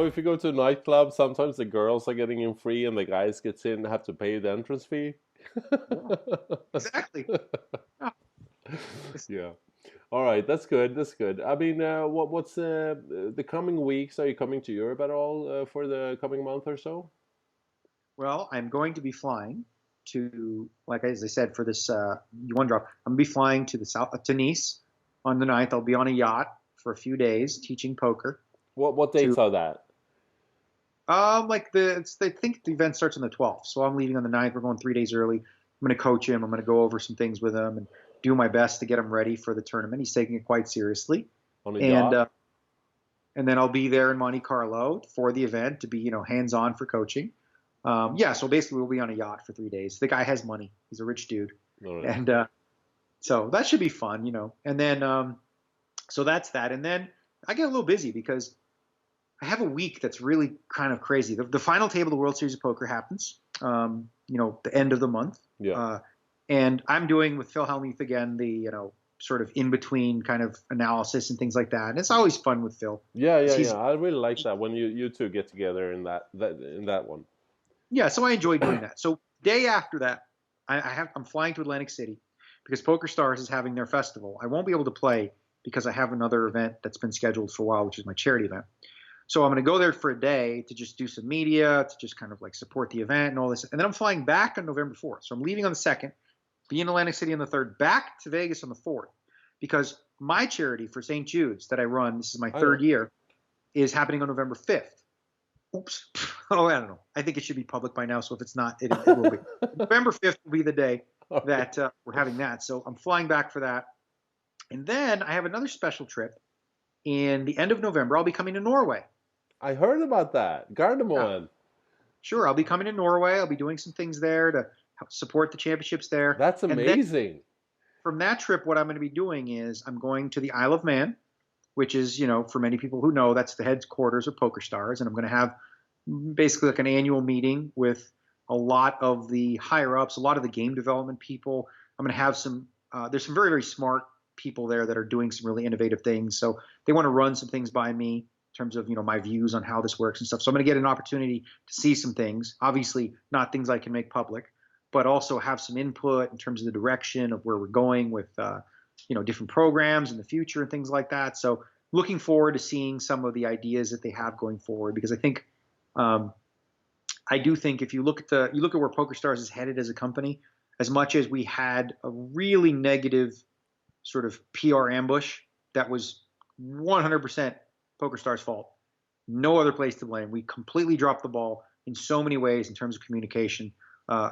if you go to a nightclub, sometimes the girls are getting in free and the guys gets in have to pay the entrance fee. Yeah, exactly. Yeah. Yeah. All right, that's good. That's good. I mean, what's the coming weeks? Are you coming to Europe at all for the coming month or so? Well, I'm going to be flying to, like as I said, for this one drop. I'm gonna be flying to the south to Nice on the 9th. I'll be on a yacht for a few days teaching poker. What To dates are that? like I think the event starts on the 12th, so I'm leaving on the 9th. We're going 3 days early. I'm going to coach him. I'm going to go over some things with him and do my best to get him ready for the tournament. He's taking it quite seriously, On a and yacht? and then I'll be there in Monte Carlo for the event to be hands on for coaching. Yeah, so basically we'll be on a yacht for 3 days. The guy has money. He's a rich dude, All right. and so that should be fun. And then so that's that. And then I get a little busy because I have a week that's really kind of crazy. The final table of the World Series of Poker happens, the end of the month. Yeah. And I'm doing with Phil Hellmuth again the, sort of in between kind of analysis and things like that. And it's always fun with Phil. Yeah, yeah, He's, yeah. I really like that when you two get together in that one. yeah, so I enjoy doing that. So day after that, I'm flying to Atlantic City because Pokerstars is having their festival. I won't be able to play because I have another event that's been scheduled for a while, which is my charity event. So I'm going to go there for a day to just do some media, to just kind of like support the event and all this. And then I'm flying back on November 4th. So I'm leaving on the 2nd, be in Atlantic City on the 3rd, back to Vegas on the 4th, because my charity for St. Jude's that I run, this is my third year, is happening on November 5th. Oops. Oh, I don't know. I think it should be public by now. So if it's not, it will be. November 5th will be the day that we're having that. So I'm flying back for that. And then I have another special trip in the end of November. I'll be coming to Norway. I heard about that. Gardermoen. Yeah. Sure, I'll be coming to Norway. I'll be doing some things there to help support the championships there. That's amazing. And then from that trip, what I'm going to be doing is I'm going to the Isle of Man, which is, for many people who know, that's the headquarters of PokerStars. And I'm going to have basically like an annual meeting with a lot of the higher ups, a lot of the game development people. I'm going to have there's some very, very smart people there that are doing some really innovative things. So they want to run some things by me in terms of, my views on how this works and stuff. So I'm going to get an opportunity to see some things, obviously not things I can make public, but also have some input in terms of the direction of where we're going with, different programs in the future and things like that. So looking forward to seeing some of the ideas that they have going forward, because I think, I do think if you look at where PokerStars is headed as a company, as much as we had a really negative sort of PR ambush that was 100% PokerStars' fault, no other place to blame. We completely dropped the ball in so many ways in terms of communication.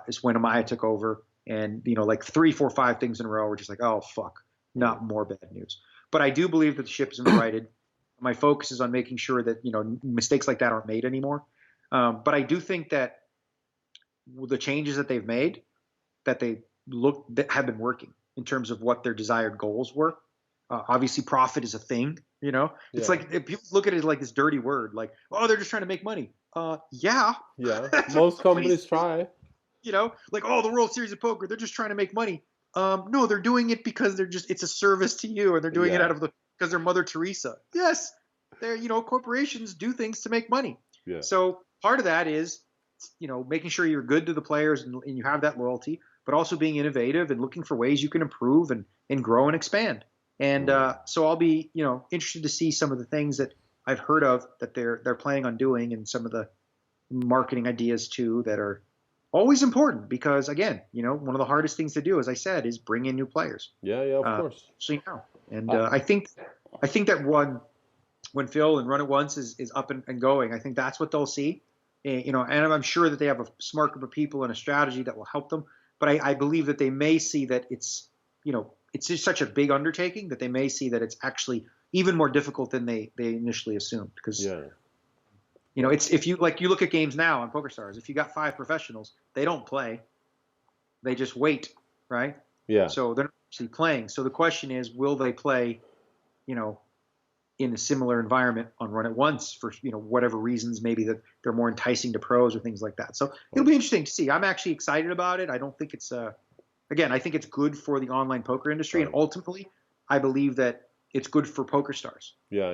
Is when Amaya took over, and like 3, 4, 5 things in a row were just like, oh fuck, not more bad news. But I do believe that the ship is righted. My focus is on making sure that mistakes like that aren't made anymore. But I do think that the changes that they've made, that have been working in terms of what their desired goals were. Obviously, profit is a thing. It's like if people look at it like this dirty word, like, oh, they're just trying to make money. Yeah. Yeah. Most companies try. Like, oh, the World Series of Poker, they're just trying to make money. No, they're doing it because it's a service to you, and they're doing it because they're Mother Teresa. Yes, they're corporations do things to make money. Yeah. So part of that is making sure you're good to the players and you have that loyalty, but also being innovative and looking for ways you can improve and grow and expand. And so I'll be interested to see some of the things that I've heard of that they're planning on doing, and some of the marketing ideas too that are always important, because again, one of the hardest things to do, as I said, is bring in new players. Yeah, of course. So and I think that when Phil and Run It Once is up and going, I think that's what they'll see. And I'm sure that they have a smart group of people and a strategy that will help them. But I believe that they may see that it's just such a big undertaking that they may see that it's actually even more difficult than they initially assumed. Because it's if you look at games now on PokerStars, if you got 5 professionals, they don't play, they just wait, right? Yeah. So they're not actually playing. So the question is, will they play, in a similar environment on Run It Once for whatever reasons, maybe that they're more enticing to pros or things like that. So it'll be interesting to see. I'm actually excited about it. I don't think it's again, I think it's good for the online poker industry, and ultimately, I believe that it's good for PokerStars. Yeah.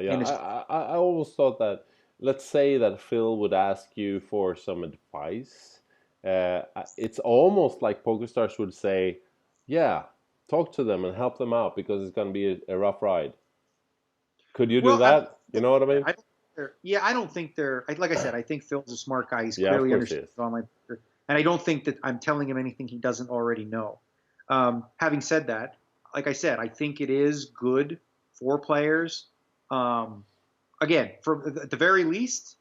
I always thought that let's say that Phil would ask you for some advice. It's almost like PokerStars would say, "Yeah, talk to them and help them out because it's going to be a rough ride." Could you do Well, I mean, that? You know what I mean? I don't think they're like I said. I think Phil's a smart guy. He's Yeah, of clearly course it understands is. online poker, and I don't think that I'm telling him anything he doesn't already know. Having said that, like I said, I think it is good for players. Um, Again, at the very least,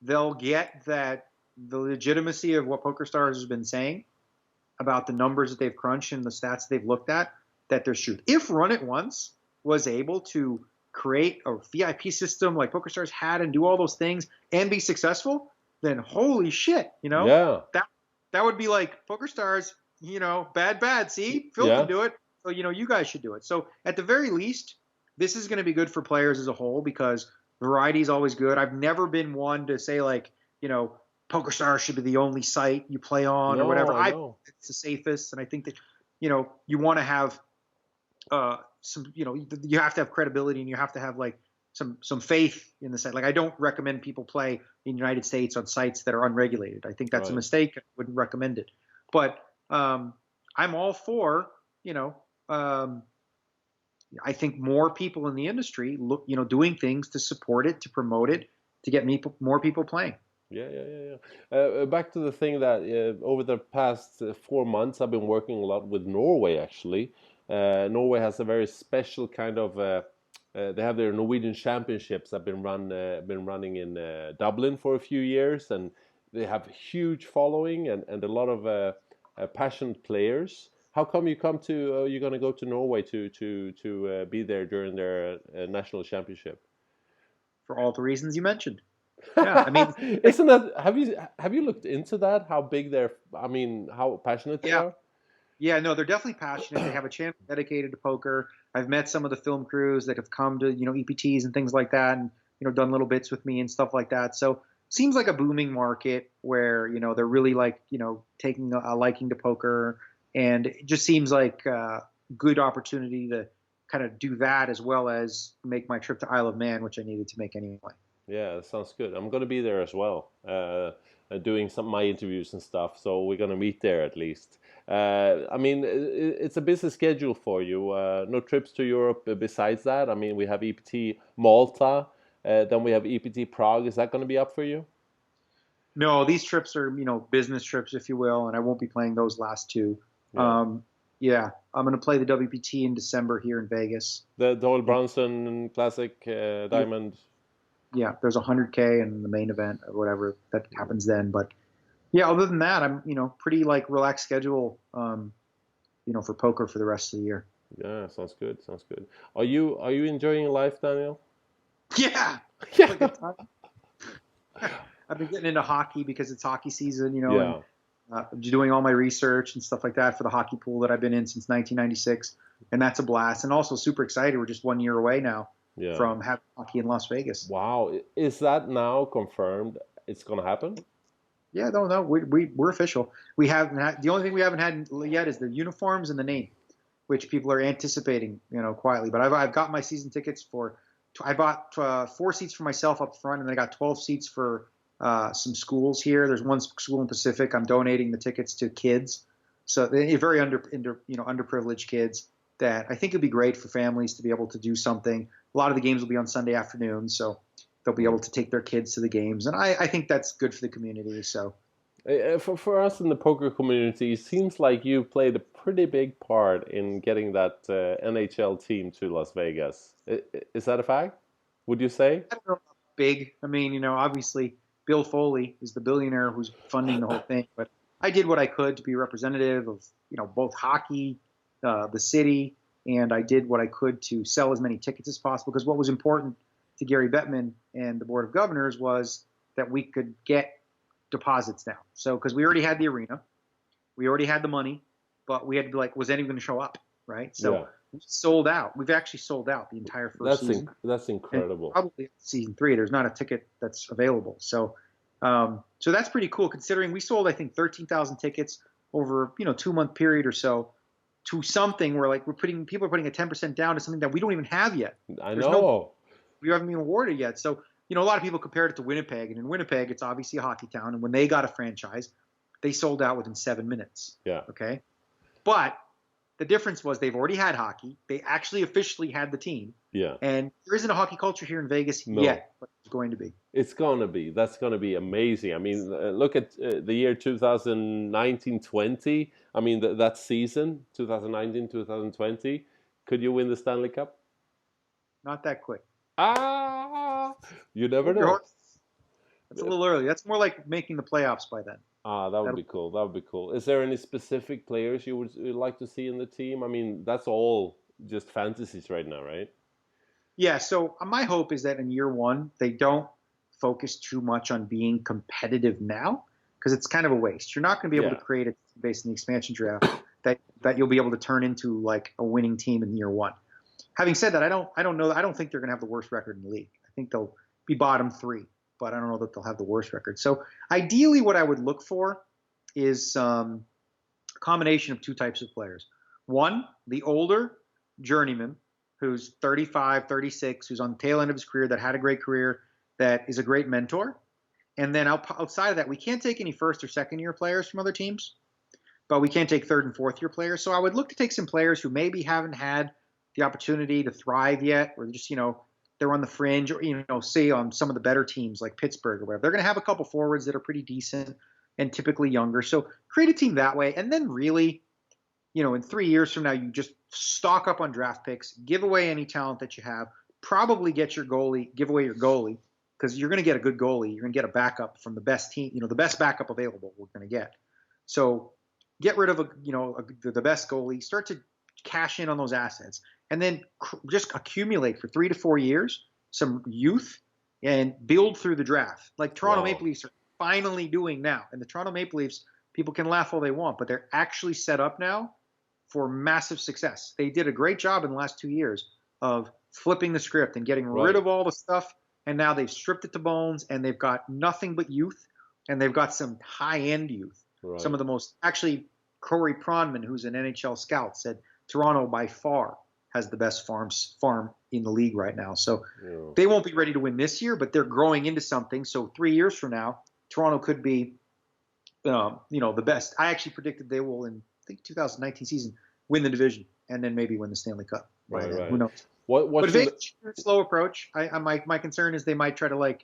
they'll get that the legitimacy of what PokerStars has been saying about the numbers that they've crunched and the stats they've looked at, that there's truth. If Run It Once was able to create a VIP system like PokerStars had and do all those things and be successful, then holy shit, Yeah, that would be like PokerStars, bad. See, Phil can yeah, do it, so you guys should do it. So at the very least, this is going to be good for players as a whole because variety is always good. I've never been one to say like, PokerStars should be the only site you play on or no, whatever. I know. It's the safest, and I think that you want to have some, you have to have credibility and you have to have like some faith in the site. Like I don't recommend people play in the United States on sites that are unregulated. I think that's a Right. mistake. I wouldn't recommend it. But I'm all for, I think more people in the industry doing things to support it, to promote it, to get more people playing. Yeah, yeah, yeah, yeah. Back to the thing that over the past 4 months, I've been working a lot with Norway. Actually, Norway has a very special kind of. They have their Norwegian championships that been running in Dublin for a few years, and they have huge following and a lot of passionate players. How come you come to? You're going to go to Norway to be there during their national championship? For all the reasons you mentioned. Yeah, I mean, like, Isn't that have you looked into that? How big they're I mean, how passionate they yeah, are? yeah, no, they're definitely passionate. They have a channel dedicated to poker. I've met some of the film crews that have come to, EPTs and things like that, and done little bits with me and stuff like that. So seems like a booming market where they're really like taking a liking to poker, and it just seems like a good opportunity to kind of do that as well as make my trip to Isle of Man, which I needed to make anyway. Yeah, that sounds good. I'm gonna be there as well, doing some my interviews and stuff. So we're gonna meet there at least. I mean, it's a busy schedule for you. No trips to Europe besides that. I mean, we have EPT Malta, then we have EPT Prague. Is that gonna be up for you? No, these trips are, business trips, if you will, and I won't be playing those last two. Yeah, Um, yeah, I'm going to play the WPT in December here in Vegas. the Doyle And, Brunson Classic yeah, Diamond. yeah, there's 100K in the main event or whatever that happens then. But yeah, other than that, I'm, pretty like relaxed schedule, for poker for the rest of the year. Yeah, sounds good. Sounds good. Are you enjoying life, Daniel? Yeah, Yeah. like a ton. I've been getting into hockey because it's hockey season, and Yeah. doing all my research and stuff like that for the hockey pool that I've been in since 1996, and that's a blast. And also super excited. We're just 1 year away now Yeah. from having hockey in Las Vegas. Wow. Is that now confirmed? It's gonna happen? Yeah, no, we're official. We haven't had, the only thing we haven't had yet is the uniforms and the name, which people are anticipating, quietly. But I've got my season tickets for. I bought 4 seats for myself up front, and then I got 12 seats for some schools here. There's one school in Pacific. I'm donating the tickets to kids, so they're very underprivileged kids that I think it'd be great for families to be able to do something. A lot of the games will be on Sunday afternoons, so they'll be able to take their kids to the games, and I think that's good for the community. So For us in the poker community, it seems like you played a pretty big part in getting that NHL team to Las Vegas. Is that a fact? Would you say? I don't know how big. I mean, obviously Bill Foley is the billionaire who's funding the whole thing, but I did what I could to be representative of both hockey, the city, and I did what I could to sell as many tickets as possible. Because what was important to Gary Bettman and the board of governors was that we could get deposits now. So because we already had the arena, we already had the money, but we had to be like, was anyone going to show up, right? So Yeah. we sold out. We've actually sold out the entire first season. That's And incredible. probably season 3, there's not a ticket that's available. So, so that's pretty cool considering we sold, I think, 13,000 tickets over, 2-month period or so to something where like people are putting a 10% down to something that we don't even have yet. I There's no, know. we haven't been awarded yet. So a lot of people compared it to Winnipeg, and in Winnipeg, it's obviously a hockey town. And when they got a franchise, they sold out within 7 minutes. Yeah. Okay. But the difference was they've already had hockey. They actually officially had the team. Yeah. And there isn't a hockey culture here in Vegas yet, but it's going to be. It's going to be. That's going to be amazing. I mean, look at the year 2019-20. I mean, that season, 2019-2020. Could you win the Stanley Cup? Not that quick. You never know. That's a little early. That's more like making the playoffs by then. That would be cool. That would be cool. Is there any specific players you would like to see in the team? I mean, that's all just fantasies right now, right? Yeah, so my hope is that in year one, they don't focus too much on being competitive now, because it's kind of a waste. You're not going to be able to create a team based on the expansion draft that you'll be able to turn into like a winning team in year one. Having said that, I don't know. I don't think they're going to have the worst record in the league. I think they'll be bottom 3, but I don't know that they'll have the worst record. So ideally, what I would look for is a combination of 2 types of players. One, the older journeyman who's 35, 36, who's on the tail end of his career, that had a great career, that is a great mentor. And then outside of that, we can't take any first or second year players from other teams, but we can take third and fourth year players. So I would look to take some players who maybe haven't had the opportunity to thrive yet, or just, they're on the fringe, or, say on some of the better teams like Pittsburgh or whatever. They're going to have a couple forwards that are pretty decent and typically younger. So create a team that way. And then really, in 3 years from now, you just stock up on draft picks, give away any talent that you have, probably get your goalie, give away your goalie, because you're going to get a good goalie. You're going to get a backup from the best team, the best backup available we're going to get. So get rid of the best goalie, start to cash in on those assets, and then just accumulate for 3 to 4 years some youth and build through the draft, like Toronto Maple Leafs are finally doing now. And the Toronto Maple Leafs, people can laugh all they want, but they're actually set up now for massive success. They did a great job in the last 2 years of flipping the script and getting rid of all the stuff. And now they've stripped it to bones, and they've got nothing but youth, and they've got some high-end youth. Right. Some of the most, actually, Corey Pronman, who's an NHL scout, said Toronto by far has the best farm in the league right now. So they won't be ready to win this year, but they're growing into something. So 3 years from now, Toronto could be, the best. I actually predicted they will, in I think 2019 season, win the division and then maybe win the Stanley Cup. Right. Who knows? But Vegas, slow approach. My concern is they might try to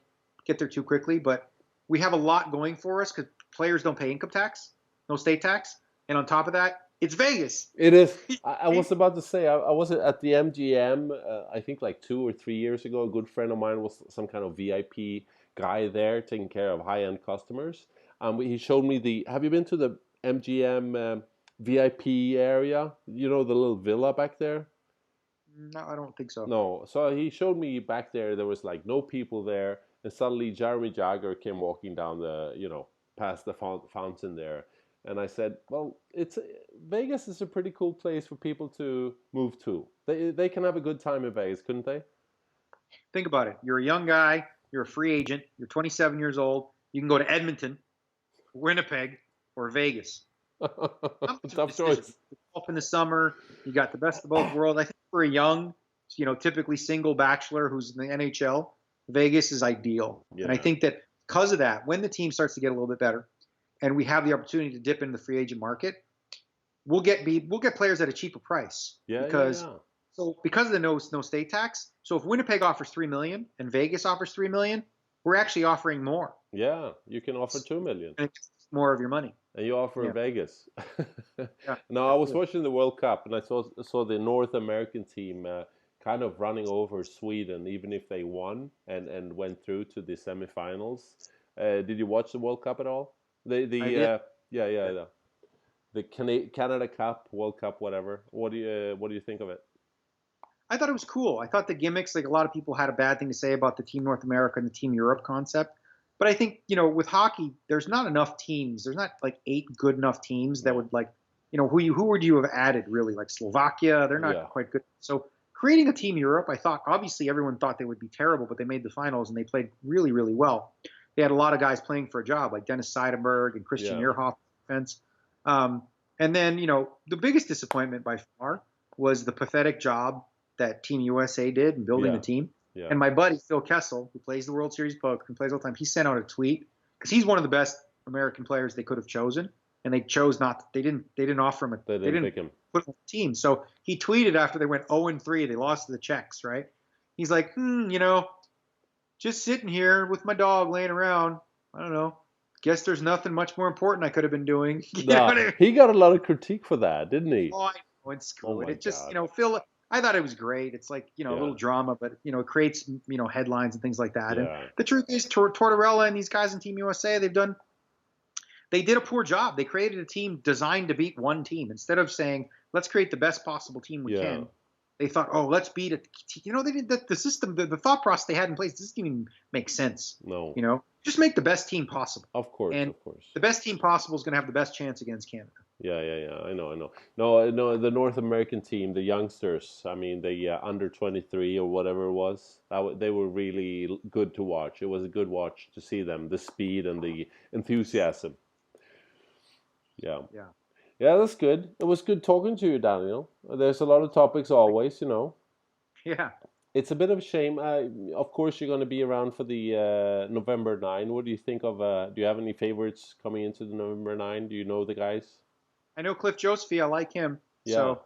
get there too quickly, but we have a lot going for us because players don't pay income tax, no state tax, and on top of that, it's Vegas. It is. I was about to say, I was at the MGM, I think 2 or 3 years ago. A good friend of mine was some kind of VIP guy there taking care of high-end customers. He showed me have you been to the MGM VIP area? The little villa back there? No, I don't think so. No. So he showed me back there was no people there. And suddenly Jeremy Jagger came walking down past the fountain there. And I said, well, Vegas is a pretty cool place for people to move to. They can have a good time in Vegas, couldn't they? Think about it. You're a young guy. You're a free agent. You're 27 years old. You can go to Edmonton, Winnipeg, or Vegas. Tough choice. Up in the summer, you got the best of both worlds. I think for a young, typically single bachelor who's in the NHL, Vegas is ideal. Yeah. And I think that because of that, when the team starts to get a little bit better, and we have the opportunity to dip into the free agent market, we'll get players at a cheaper price. Because of the no state tax. So if Winnipeg offers $3 million and Vegas offers $3 million, we're actually offering more. Yeah, you can offer $2 million. And it's more of your money. And you offer Vegas. No, I was watching the World Cup, and I saw the North American team kind of running over Sweden, even if they won and went through to the semifinals. Did you watch the World Cup at all? The Canada Cup, World Cup, whatever. What do you think of it? I thought it was cool. I thought the gimmicks, a lot of people had a bad thing to say about the Team North America and the Team Europe concept. But I think, with hockey, there's not enough teams. There's not 8 good enough teams that would who would you have added really? Like Slovakia, they're not quite good. So creating a Team Europe, I thought, obviously everyone thought they would be terrible, but they made the finals and they played really, really well. They had a lot of guys playing for a job, like Dennis Seidenberg and Christian Ehrhoff defense. And then, the biggest disappointment by far was the pathetic job that Team USA did in building the team. Yeah. And my buddy Phil Kessel, who plays the World Series poker and plays all the time, he sent out a tweet because he's one of the best American players they could have chosen, and they chose not. They didn't offer him. They didn't pick him. Put him on the team. So he tweeted after they went 0-3, they lost to the Czechs, right? He's like, just sitting here with my dog laying around. I don't know. Guess there's nothing much more important I could have been doing. You know what I mean? He got a lot of critique for that, didn't he? Oh, I know, it's cool. Oh It just, God. Phil, I thought it was great. It's like, a little drama, but, it creates, headlines and things like that. Yeah. And the truth is, Tortorella and these guys in Team USA, they did a poor job. They created a team designed to beat one team. Instead of saying, let's create the best possible team we can, they thought, oh, let's beat it. They did the system, the thought process they had in place doesn't even make sense. No. Just make the best team possible. Of course, and of course. the best team possible is going to have the best chance against Canada. Yeah. I know. No, the North American team, the youngsters. I mean, the under 23 or whatever it was. They were really good to watch. It was a good watch to see them. The speed and the enthusiasm. Yeah. Yeah, that's good. It was good talking to you, Daniel. There's a lot of topics always, Yeah. It's a bit of a shame. Of course, you're going to be around for the November 9. What do you think of? Do you have any favorites coming into the November 9? Do you know the guys? I know Cliff Josephie. I like him. Yeah. So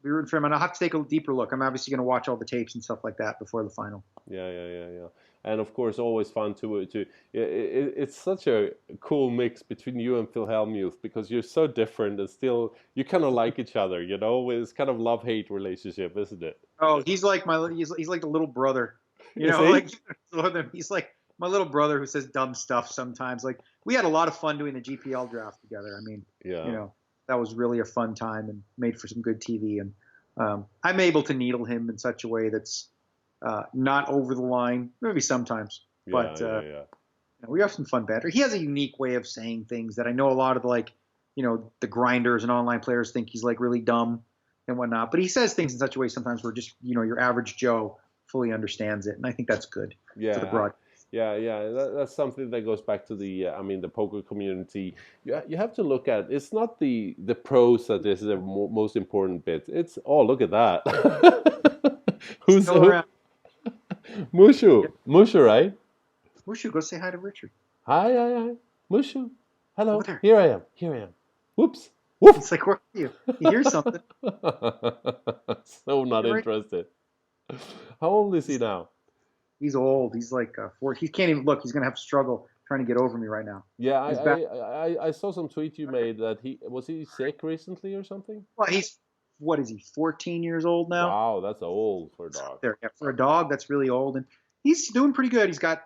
we're rooting for him. And I'll have to take a deeper look. I'm obviously going to watch all the tapes and stuff like that before the final. Yeah. And of course, always fun it's such a cool mix between you and Phil Hellmuth because you're so different and still you kind of like each other. It's kind of love-hate relationship, isn't it? Oh, he's like he's like the little brother. He's like my little brother who says dumb stuff sometimes. Like we had a lot of fun doing the GPL draft together. I mean, that was really a fun time and made for some good TV. And I'm able to needle him in such a way that's not over the line, maybe sometimes, but we have some fun banter. He has a unique way of saying things that I know a lot of the grinders and online players think he's like really dumb and whatnot, but he says things in such a way sometimes where just, your average Joe fully understands it. And I think that's good for the broad. Yeah. That's something that goes back to the poker community. You have to look at it's not the pros that is the most important bit. It's look at that. Who's Mushu, right? Mushu, go say hi to Richard. Hi. Mushu. Hello. There. Here I am. Whoops. Woof. It's like, where are you? You hear something. So not interested. How old is he now? He's old. He's like 4. He can't even look. He's going to have to struggle trying to get over me right now. Yeah, I saw some tweet you made that he sick recently or something? Well, what is he, 14 years old now? Wow, that's old for a dog. For a dog, that's really old. And he's doing pretty good. He's got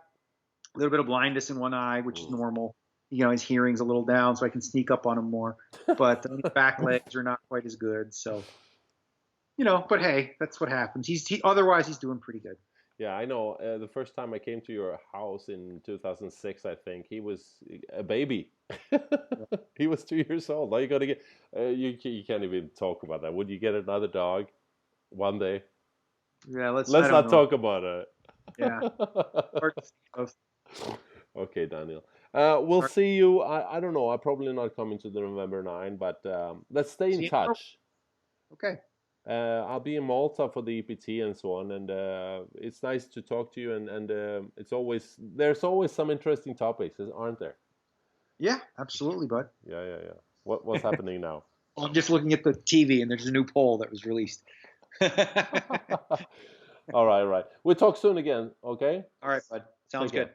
a little bit of blindness in one eye, which is normal. His hearing's a little down, so I can sneak up on him more. But his back legs are not quite as good. So, but hey, that's what happens. Otherwise, he's doing pretty good. Yeah, I know. The first time I came to your house in 2006, I think, he was a baby. He was 2 years old. Now you got to get... you can't even talk about that. Would you get another dog one day? Yeah, let's not talk about it. Yeah. Okay, Daniel. We'll see you. I don't know. I'm probably not coming to the November 9, but let's stay in touch. Okay. I'll be in Malta for the EPT and so on, and it's nice to talk to you. And there's always some interesting topics, aren't there? Yeah, absolutely, bud. Yeah. What's happening now? I'm just looking at the TV, and there's a new poll that was released. All right. We'll talk soon again. Okay. All right, bud. Sounds good.